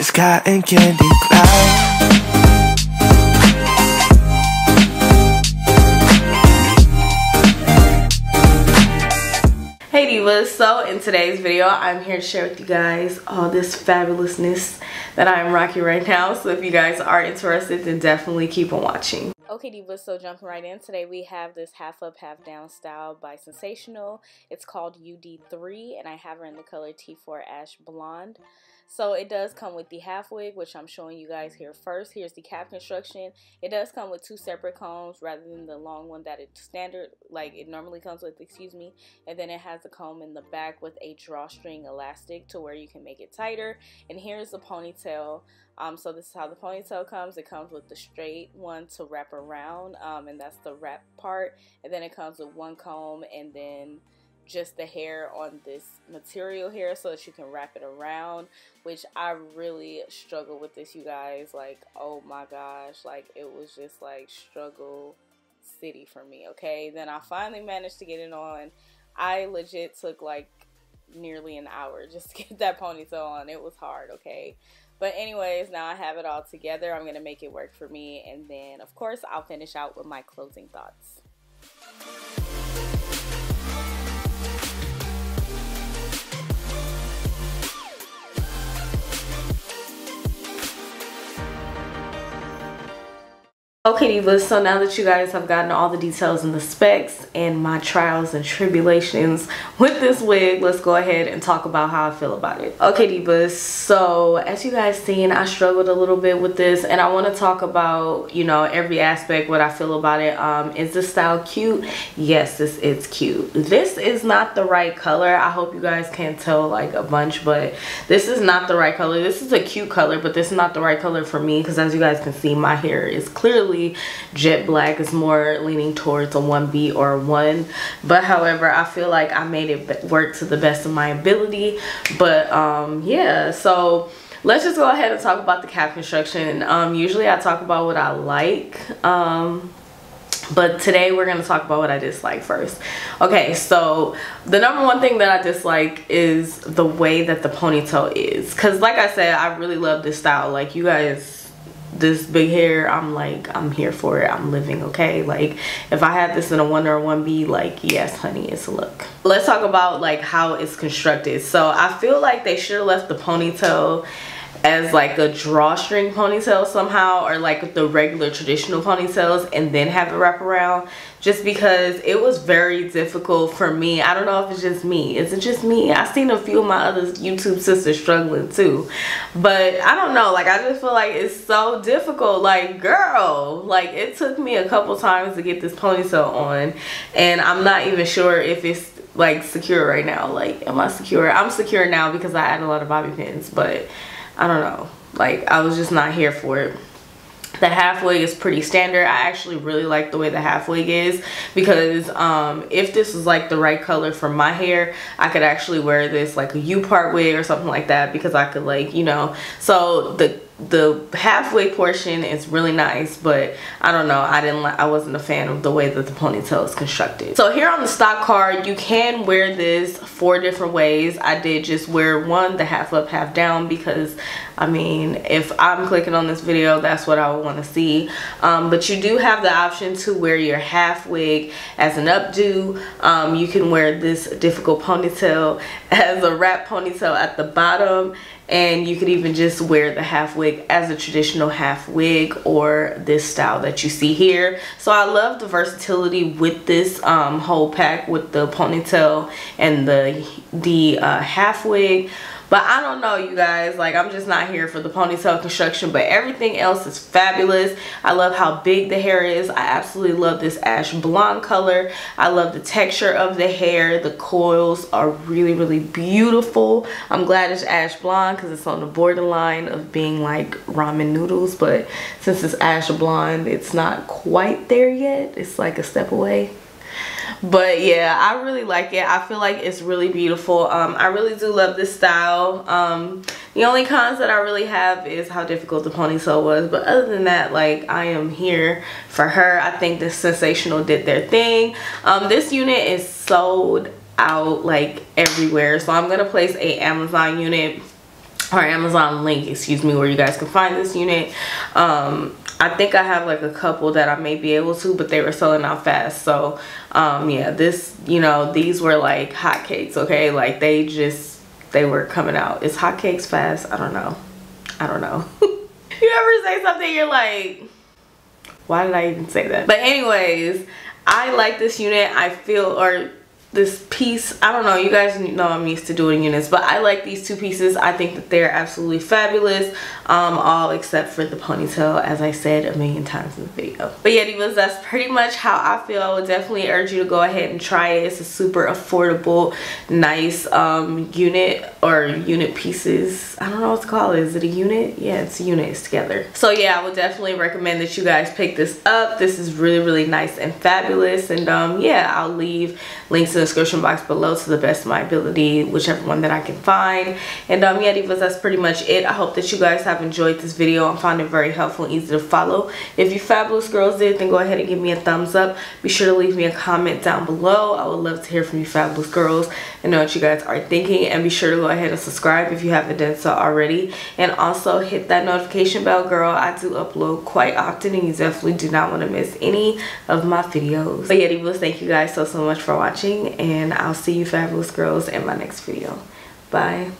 Sky and candy cloud. Hey divas, so in today's video I'm here to share with you guys all this fabulousness that I am rocking right now. So if you guys are interested, then definitely keep on watching. Okay divas, so jumping right in, today we have this half up half down style by Sensationnel. It's called UD3 and I have her in the color T4 Ash Blonde. So it does come with the half wig, which I'm showing you guys here first. Here's the cap construction. It does come with two separate combs rather than the long one that it's standard, like it normally comes with, excuse me. And then it has a comb in the back with a drawstring elastic to where you can make it tighter. And here's the ponytail. So this is how the ponytail comes. It comes with the straight one to wrap around, and that's the wrap part. And then it comes with one comb and then just the hair on this material here so that you can wrap it around, which I really struggle with this, you guys. Like, oh my gosh, like it was just like struggle city for me. Okay, then I finally managed to get it on. I legit took like nearly an hour just to get that ponytail on. It was hard, okay? But anyways, now I have it all together. I'm gonna make it work for me, and then of course I'll finish out with my closing thoughts. Okay divas, so now that you guys have gotten all the details and the specs and my trials and tribulations with this wig, let's go ahead and talk about how I feel about it. Okay divas, so as you guys seen, I struggled a little bit with this and I want to talk about, you know, every aspect, what I feel about it. Is this style cute? Yes, this is cute. This is not the right color. I hope you guys can't tell like a bunch, but this is not the right color. This is a cute color, but this is not the right color for me because as you guys can see, my hair is clearly jet black. Is more leaning towards a 1B or a 1, but however I feel like I made it work to the best of my ability. But yeah, so let's just go ahead and talk about the cap construction. Usually I talk about what I like, but today we're going to talk about what I dislike first. Okay, so the number one thing that I dislike is the way that the ponytail is, because like I said, I really love this style. Like you guys, this big hair, I'm here for it. I'm living, okay? Like if I had this in a 1 or a 1B, like yes honey, it's a look. Let's talk about like how it's constructed. So I feel like they should have left the ponytail as like a drawstring ponytail somehow, or like the regular traditional ponytails, and then have it wrap around, just because it was very difficult for me. I don't know if it's just me. Is it just me? I've seen a few of my other YouTube sisters struggling too, but I don't know, like I just feel like it's so difficult. Like girl, like it took me a couple times to get this ponytail on, and I'm not even sure if it's like secure right now. Like am I secure? I'm secure now because I add a lot of bobby pins, but I don't know, like I was just not here for it. The half wig is pretty standard. I actually really like the way the half wig is, because if this was like the right color for my hair, I could actually wear this like a U-part wig or something like that, because I could, like, you know, so the half wig portion is really nice, but I don't know, I wasn't a fan of the way that the ponytail is constructed. So here on the stock card, you can wear this 4 different ways. I did just wear one, the half up half down, because I mean if I'm clicking on this video, that's what I would want to see. But you do have the option to wear your half wig as an updo. You can wear this difficult ponytail as a wrap ponytail at the bottom, and you could even just wear the half wig as a traditional half wig, or this style that you see here. So I love the versatility with this whole pack, with the ponytail and the half wig. But I don't know, you guys, like I'm just not here for the ponytail construction, but everything else is fabulous. I love how big the hair is. I absolutely love this ash blonde color. I love the texture of the hair. The coils are really, really beautiful. I'm glad it's ash blonde because it's on the borderline of being like ramen noodles, but since it's ash blonde, it's not quite there yet. It's like a step away. But yeah, I really like it. I feel like it's really beautiful. I really do love this style. The only cons that I really have is how difficult the ponytail was, but other than that, like I am here for her. I think the Sensationnel did their thing. This unit is sold out like everywhere, so I'm gonna place a Amazon unit or Amazon link, excuse me, where you guys can find this unit. I think I have like a couple that I may be able to, but they were selling out fast. So yeah, this, you know, these were like hotcakes, okay? Like they were coming out. Is hotcakes fast? I don't know. You ever say something you're like, why did I even say that? But anyways, I like this unit. I feel, or this piece, I don't know, you guys know I'm used to doing units, but I like these two pieces. I think that they're absolutely fabulous, all except for the ponytail, as I said a million times in the video. But yeah, divas, that's pretty much how I feel. I would definitely urge you to go ahead and try it. It's a super affordable, nice unit, or unit pieces. I don't know what to call it. Is it a unit? Yeah, it's a unit. It's together. So yeah, I would definitely recommend that you guys pick this up. This is really, really nice and fabulous. And yeah, I'll leave links in the description box below to the best of my ability, whichever one that I can find. And yeah, divas, that's pretty much it. I hope that you guys have enjoyed this video and found it very helpful and easy to follow. If you fabulous girls did, then go ahead and give me a thumbs up. Be sure to leave me a comment down below. I would love to hear from you fabulous girls and know what you guys are thinking. And be sure to go ahead and subscribe if you haven't done so already, and also hit that notification bell, girl. I do upload quite often and you definitely do not want to miss any of my videos. But yeah, divas, thank you guys so much for watching, and I'll see you fabulous girls in my next video. Bye.